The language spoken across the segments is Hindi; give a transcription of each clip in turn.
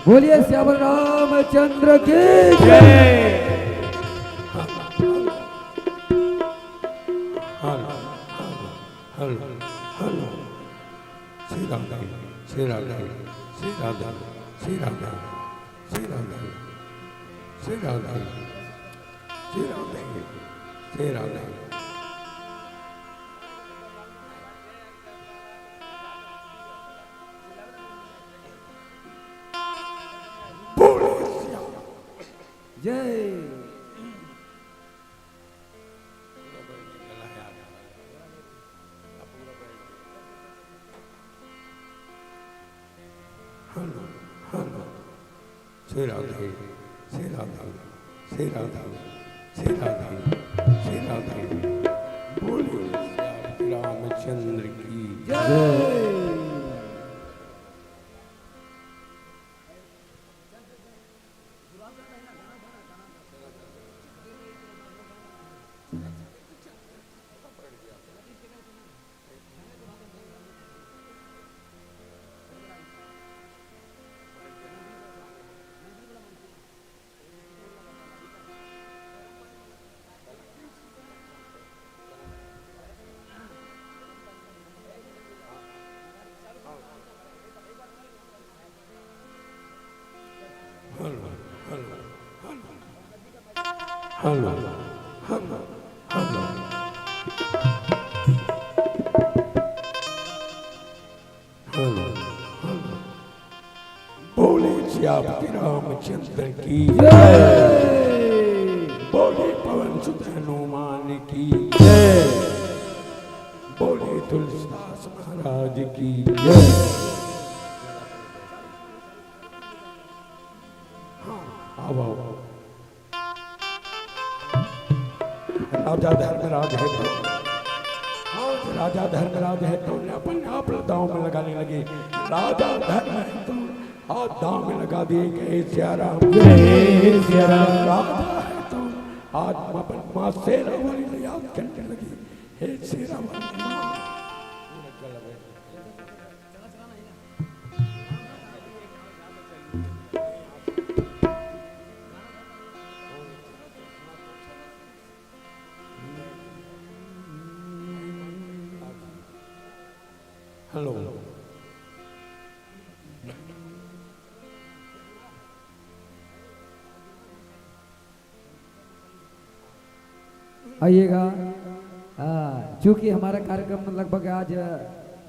बोलिए श्याम रामचंद्र की जय। श्री राम श्री राम श्री राम श्री राम श्री राम श्री राम श्री राम श्री राम जय। श्री राम श्री राम श्री राम श्री राम श्री राम बोलिए श्री रामचंद्र की जय। Hello hello hello hello hello बोले श्री रामचंद्र की जय। बोले पवन सुत हनुमान की जय। बोले तुलसीदास महाराज की जय। हाँ आओ राजा धर्मराज है तो राजा धर्मराज है तो अपन आप दांव में लगाने लगे। राजा धर्म है तो हाथ दांव में लगा दिए गए। राजा है तो आज अपन माँ शेरावाली ने याद करने लगी। हे शेरावाली माँ हेलो आइएगा। चूंकि हमारा कार्यक्रम लगभग आज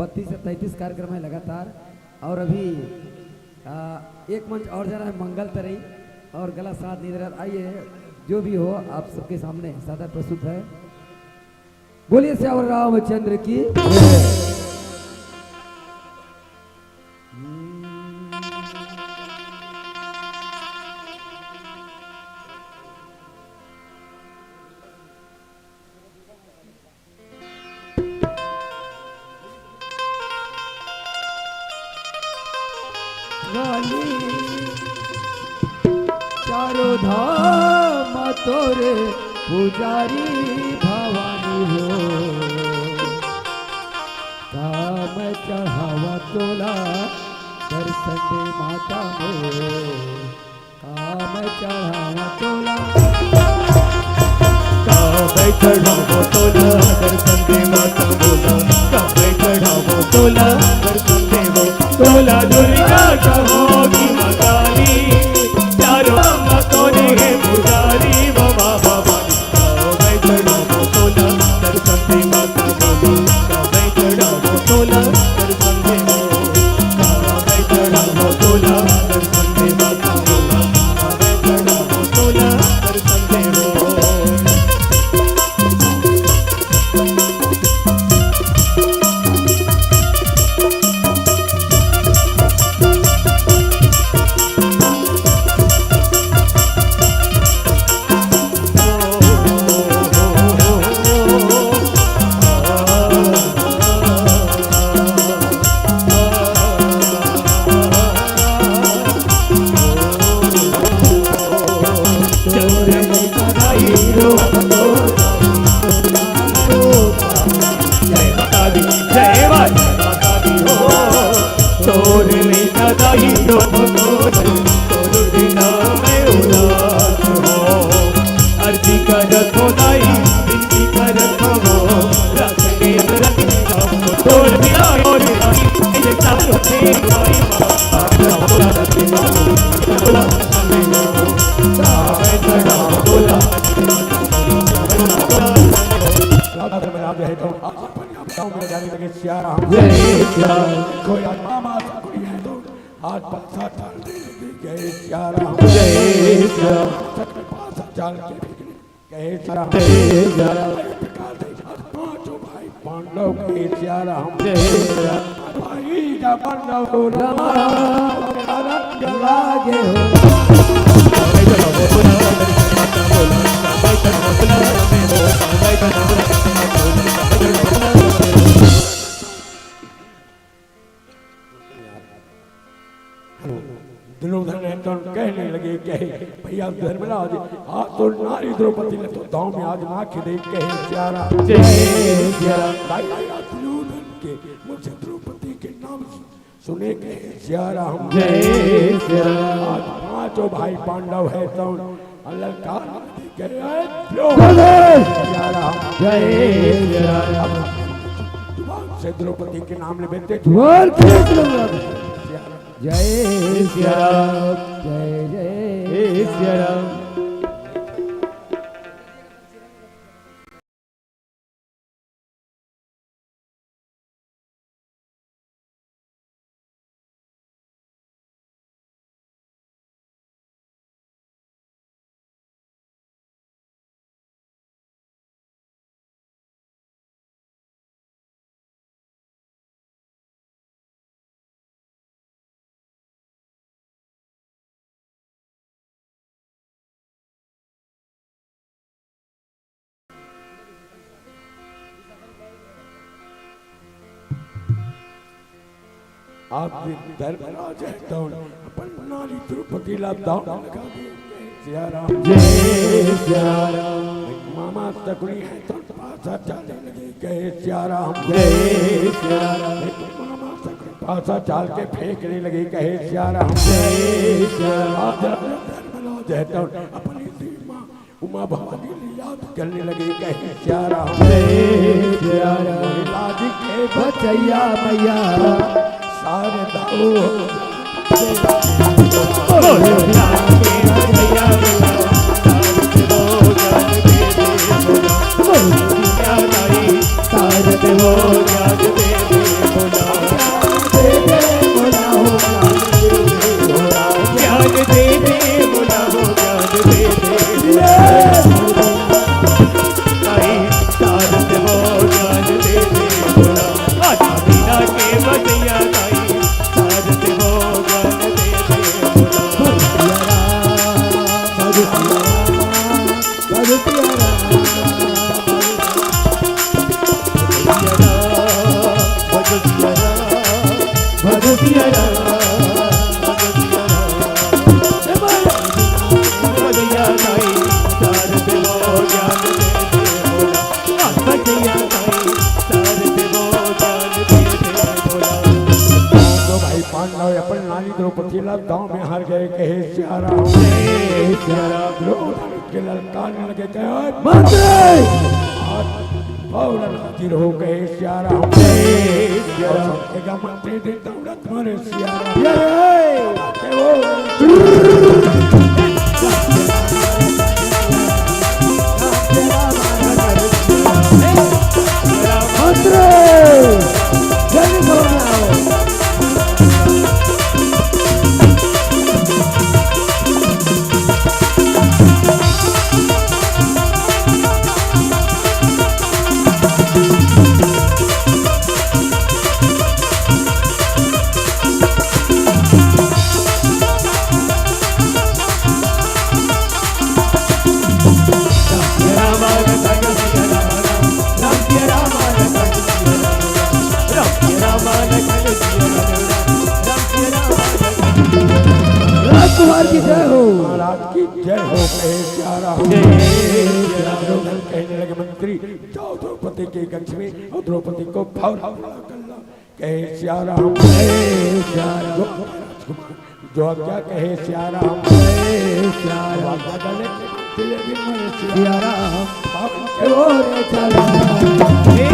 32 से 33 कार्यक्रम है लगातार और अभी एक मंच और जा रहा है मंगल तरई और गला साथ नहीं दे रहा। आइए जो भी हो आप सबके सामने सादा प्रस्तुत है। बोलिए श्याम रामचंद्र की चारों धाम तोरे पुजारी भवानी हो। काम चढ़ावा तोला दर्शन दे माता हो। काम चढ़ावा तोला काम चढ़ावा तोला दर्शन दे माता बोला। काम चढ़ावा तोला दर्शन दे वो तोला दुर्गा कहोगी मकाली। चारों मतों ने पुजारी बाबा बाबा। काम चढ़ावा तोला दर्शन दे माता बोला। काम चढ़ावा तोला बोल मिला और मिलाई ये चारों थे माई माँ बोला सखीना बोला सखीना मैं चढ़ा बोला राधा में आप है तो गाँव में जाने लगे सियारा जय सिया कोई मामा कोई है तो हाथ पासा डाल गए सियारा जय सिया पासा चाल के गए सियारा जय सिया पांचों भाई पांडव के सियारा जय सिया भाई का पांडव को लागे हो मैं चढ़ा बोला माता बोला मैं चढ़ा बोला मैं चढ़ा बोला दुर्योधन ने तो कहने लगे कहे भैया धर्मराज आज तो नारी द्रौपदी ने तो दांव में आज माँ की दे कहे सियारा जय सिया भाई दुर्योधन के मुझे द्रौपदी के नाम सुने कहे सियारा हम जय सिया आज पांचों भाई पांडव है तो अलंकार जय सिया से द्रौपदी के नाम ले बेटे जोर खींच लो जय सिया जय जय सिया आप धर्मराज है तो अपन नारी द्रौपदी ला दांव लगा दिए सियारा जय सिया मामा तकुड़ी है तो पासा चालने लगे गए सियारा जय सिया मामा तकुड़ी पासा चाल के फेंकने लगे कहे सियारा जय सिया धर्मराज है तो अपनी माँ उमा भवानी ने याद करने लगे कहे सियारा जय सिया लाजी के बचैया मैया सारे दाऊ बोलो लागे भैया बोला तारत वो जान दे दे बोला बोलो क्या नारी तारत वो जान दे दे बोला दे दे बोला हो ज्ञान दे दे बोला हो ज्ञान दे दे नारी तारत वो ज्ञान दे दे बोला आजा बिना के बजैया नाई तारत वो ज्ञान दे दे बोला तो भाई पांडव अपन नारी द्रौपदी ला गांव में हार गए कहे सियारा द्रौपदी के ललकारने लगे कहे फौरन हाजिर हो गए सियारा मंत्री दे दौड़त मारे सियारा राजकुमार की जय हो महाराज की जय हो कहे सियारा कहने लगे मंत्री जाओ द्रौपदी के कक्ष में और द्रौपदी को फौरन कहे सियारा जो आज्ञा कहे सिया राम जय सिया राम आज्ञा गले के लेकिन मैं सिया सिया राम बाबन के के ओरे चला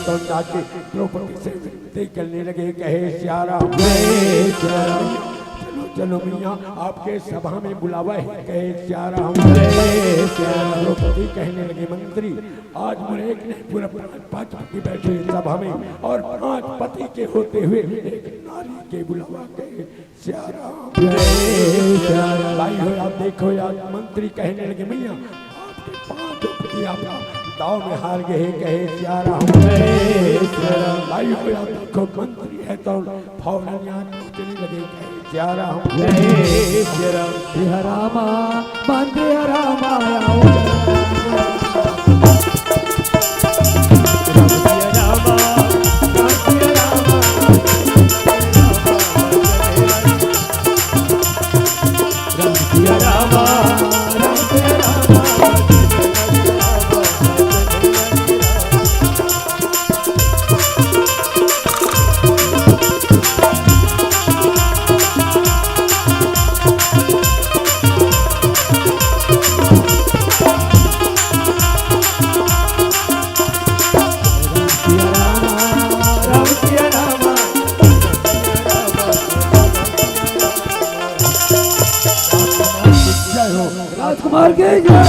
तो जाके द्रौपदी से विनती करने लगे कहे सिया राम जय सिया राम चलो चलो मियाँ आपके सभा में बुलावा है कहे सिया राम जय सिया राम द्रौपदी कहने लगे मंत्री आज मेरे एक ने पूरा 5 पति बैठे हैं सभा में और 5 पति के होते हुए एक नारी के बुलावा कहे सिया राम जय सिया राम भाई हो आप देखो यार मंत्री कहने लगे मियाँ आपके 5 पति आपका दाव में हार गए कहे सिया राम जय सिया राम भाई हो आप देखो मंत्री है तो फौरन यहाँ पूछने लगे कहे सिया राम जय सिया राम सिया रामा मंत्री रामा राजकुमार के जय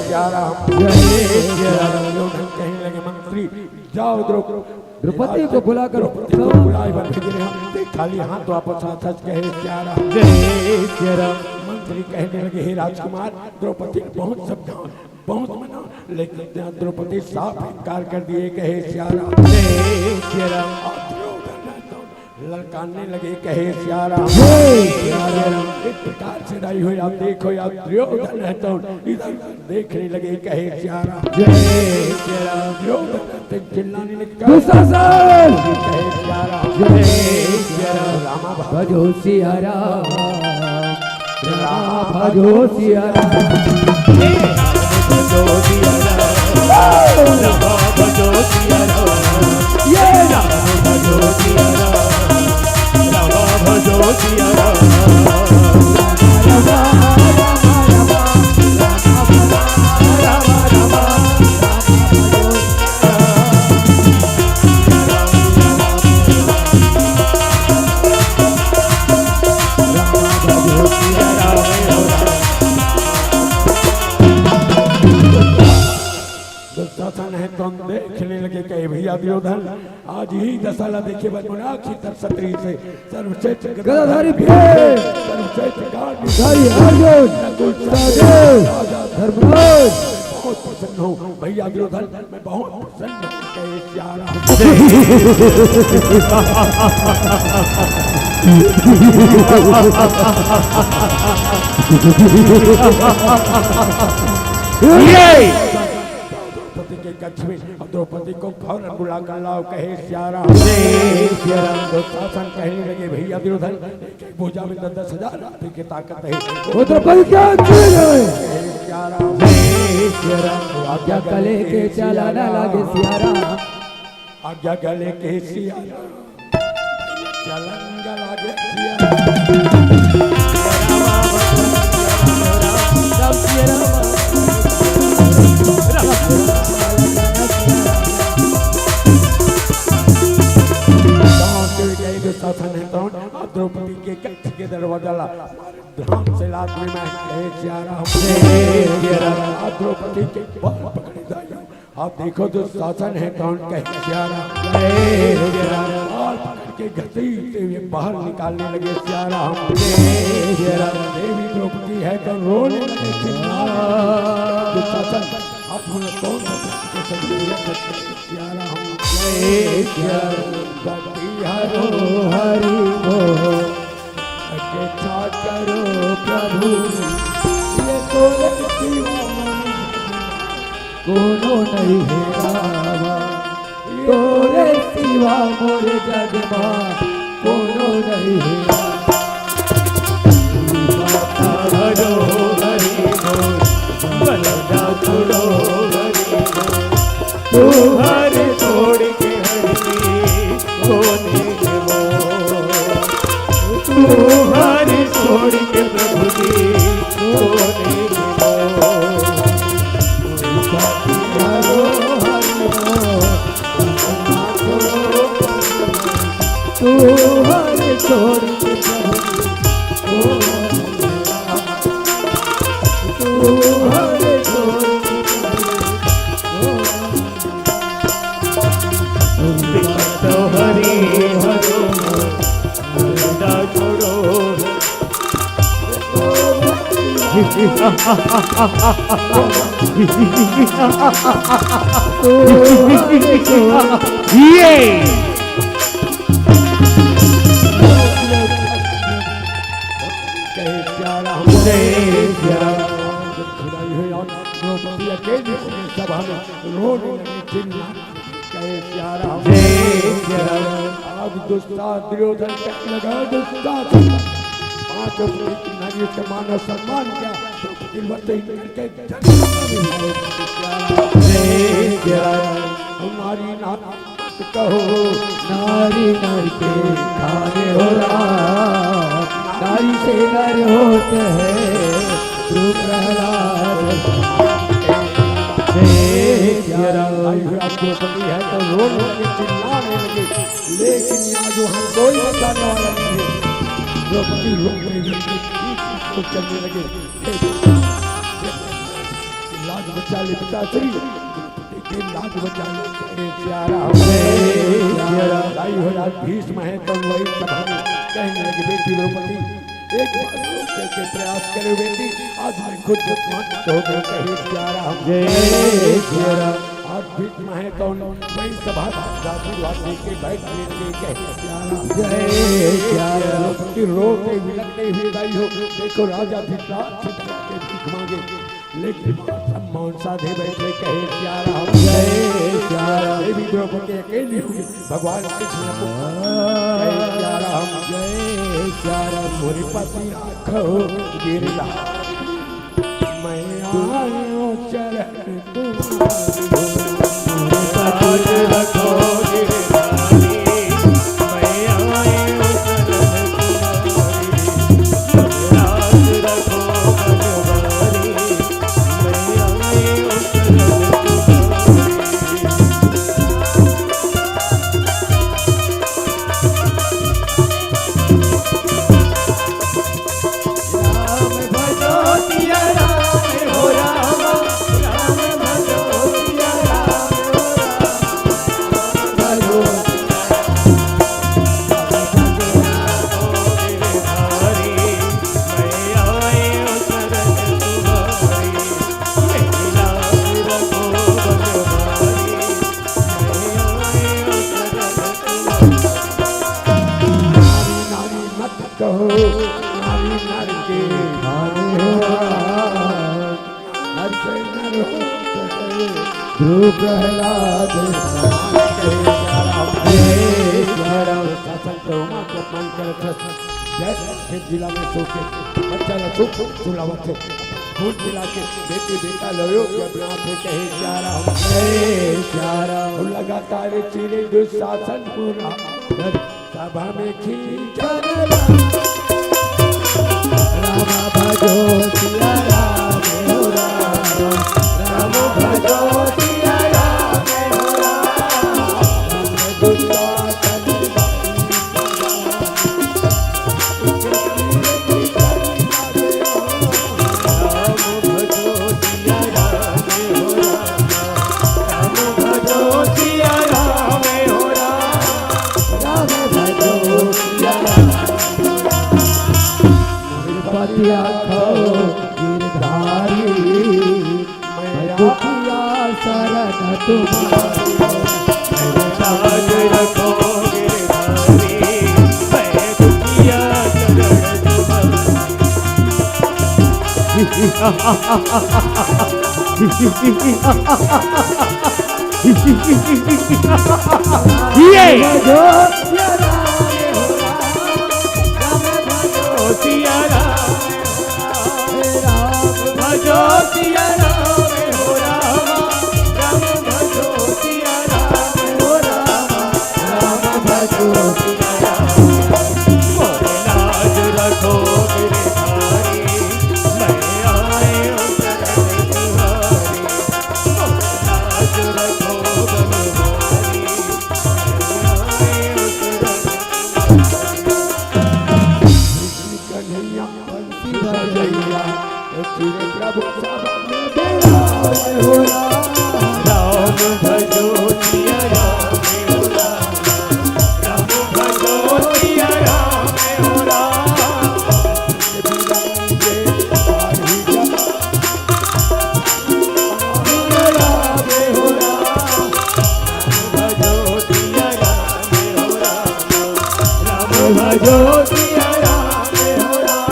सिया राम जय सिया राम दुर्योधन कहने लगे मंत्री जाओ द्रौपदी को बुलाकर द्रौपदी को बुलाए बन भेज रहे हम देख खाली हाथ वापस सच कहे सिया राम जय सिया राम मंत्री कहने लगे हे राजकुमार द्रौपदी ने बहुत समझाओ बहुत मना लेकिन द्रौपदी साफ इनकार कर दिए कहे सिया राम जय सिया राम ललकारने लगे कहे सिया राम जय सिया राम इस प्रकार से नहीं हुई आप देखो आप दुर्योधन है तो इधर देखने लगे कहे सिया राम जय सिया राम दुर्योधन चिल्लाने लगे दुशासन कहे सिया राम जय सिया राम रामा भजो सिया राम रामा भजो सिया राम भजो सिया राम रामा भजो सिया राम ये राम भजो सिया राम रामा भजो सिया राम दुशासन है तो हम देखने लगे कहे भैया दुर्योधन आज ही दशहरा देखे बचपना की तरसत्री से सर्वश्रेष्ठ गदाधारी भीम सर्वश्रेष्ठ गाड़ी धारी अर्जुन सहदेव धर्मराज बहुत प्रसन्न हूँ भैया दुर्योधन मैं बहुत प्रसन्न हूँ कहे सिया राम द्रौपदी के कक्ष में अब द्रौपदी को फौरन बुला कर लाओ कहे सिया राम दुशासन कहने लगे भैया दुर्योधन एक भुजा में 10,000 हाथी की ताकत है वो द्रौपदी क्या चीज है कहे सिया राम आज्ञा कले के चलाना लागे सिया राम आज्ञा गले के सिया राम चलन गलागे सिया राम दुशासन है तो द्रौपदी के कक्ष के दरवाजा ला धाम से लात में मैं कहे सिया राम द्रौपदी के बाल पकड़े जाइए आप देखो दुशासन है कौन कहे सिया राम बाल पकड़ के घसीटते हुए बाहर निकालने लगे सिया राम देवी द्रौपदी है तो रोने लगे दुशासन आप हमें कौन के सिया राम हरो हरि बोल अपेक्षा करो प्रभु ये तो कोनो नहीं है रामा तोरे सिवा मोरे जग में कोनो नहीं है भजो हरि बोल छोड़ के प्रभु जी सोने गिरो तू हर छोड़ के प्रभु तू हर छोड़ तो हरि हरो हरदा छोड़ो ये सभा में रोने लगे चिल्लाने कहे प्यारा आज दुष्टा दुर्योधन कहने लगा दुष्टा पांच नारियों के मानव सम्मान क्या हमारी नात कहो नारी नर के खाने हो रहा नारी से नर होते हैं ध्रुव प्रहलाद द्रौपदी है तो रो रो के चिल्लाने लगे लेकिन यहाँ जो हम कोई बताने वाला नहीं है द्रौपदी रो रही तो चलने लगे लाज बचा ले पिताश्री लाज बचा ले प्यारा लाई हो आज भीष्म है तो वही सभा में कहने लगे बेटी द्रौपदी एक बार के प्रयास करे बेटी आज मैं खुद हो गए कहे प्यारा आज भीष्म है कौन वही सभा आशीर्वाद देके बैठ के कहे प्यारा की रोते विलकते हुए गाई हो देखो राजा धिक्कार के भीख मांगे लेकिन सम्मान साधे बैठे कहे प्यारा देवी द्रौपदी अकेली हुई भगवान कृष्ण प्यारा मोरे पति राखो गिरला मैं आयो चरण तुम्हारे रखो गिरधारी मैं आयो चरण तुम्हारे राज रखो भगवारी मैं आयो चरण ध्रुव प्रहलाद जिला में सोके बच्चा सुलावत है फूल मिला के बेटी बेटा लड़ो कहे प्यारा लगातार चिरे दुशासन पूरा सभा में खींचन राम भजो सिया राम हो राम भजो सिया राम हो राम दुशासन गिरधारी मैं दुखिया शरण तुम्हारी रखो गिरधारी मैं दुखिया शरण तुम्हारी ये सिया राम भजो सिया राम हो राम राम भजो सिया राम हो राम राम भजो सिया राम मोरे लाज रखो गिरधारी बंसिया बंसी बजैया तेरे प्रभु सामने बेड़ा हो राम भजो सिया राम हो राम, राम भजो सिया राम हो राम, भजो सिया राम हो राम,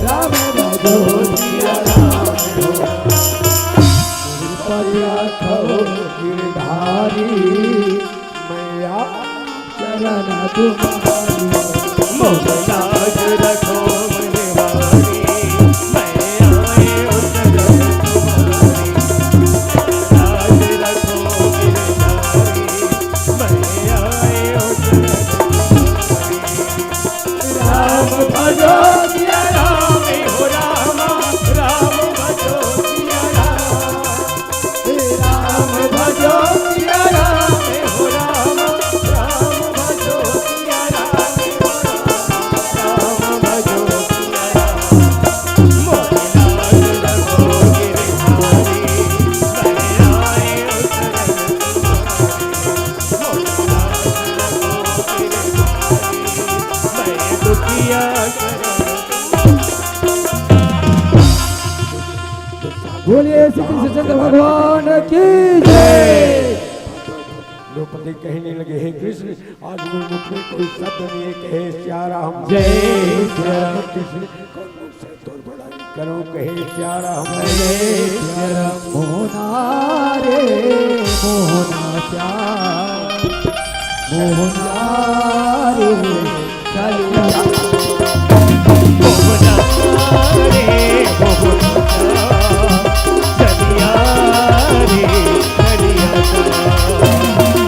राम भजो सिया राम हो राम। गिरधारी मैया चरण तुम्हारी मोहनाज रखो मनवारी, मैं आए उतरन तुम्हारी, लाज रखो गिरधारी, मैं आए उतरन तुम्हारी। राम भजो सिया राम हो राम, राम भजो सिया राम, राम भजो सिया राम हो राम, राम भजो सिया राम हो राम, राम भजो सिया राम। मोहनाज रखो गिरधारी, मैं आए उतरन तुम्हारी, मोहनाज रखो गिरधारी, मैं दुखिया करन। बोलिए श्री कृष्णचंद्र भगवान की जय। द्रौपदी कहने लगे हे कृष्ण आज मेरे मुख में कोई शब्द नहीं है कहे श्यारा हम जय श्री राम। कृष्ण कौन मुख से तोड़ बड़ाई करो कहे श्यारा हम मोहना रे मोहना श्याम मोहना रे चलिया मोहना रे मोहना चलिया रे चलिया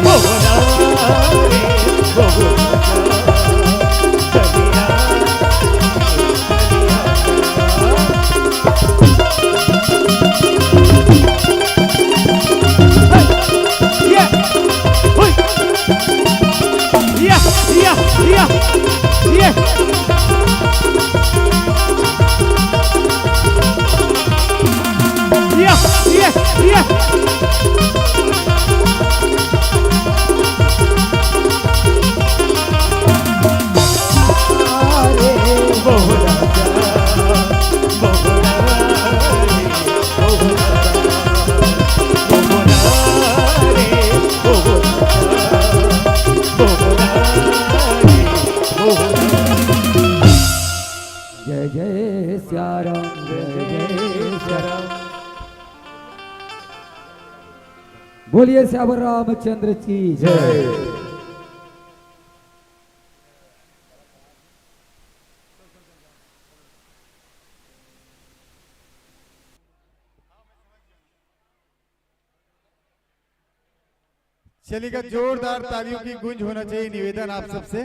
मोहना रे मोहना चलिया जय जय श्याराम जय जय श्याराम। बोलिए श्याम रामचंद्र की जय। चलिएगा जोरदार तालियों की गूंज होना चाहिए निवेदन आप सबसे।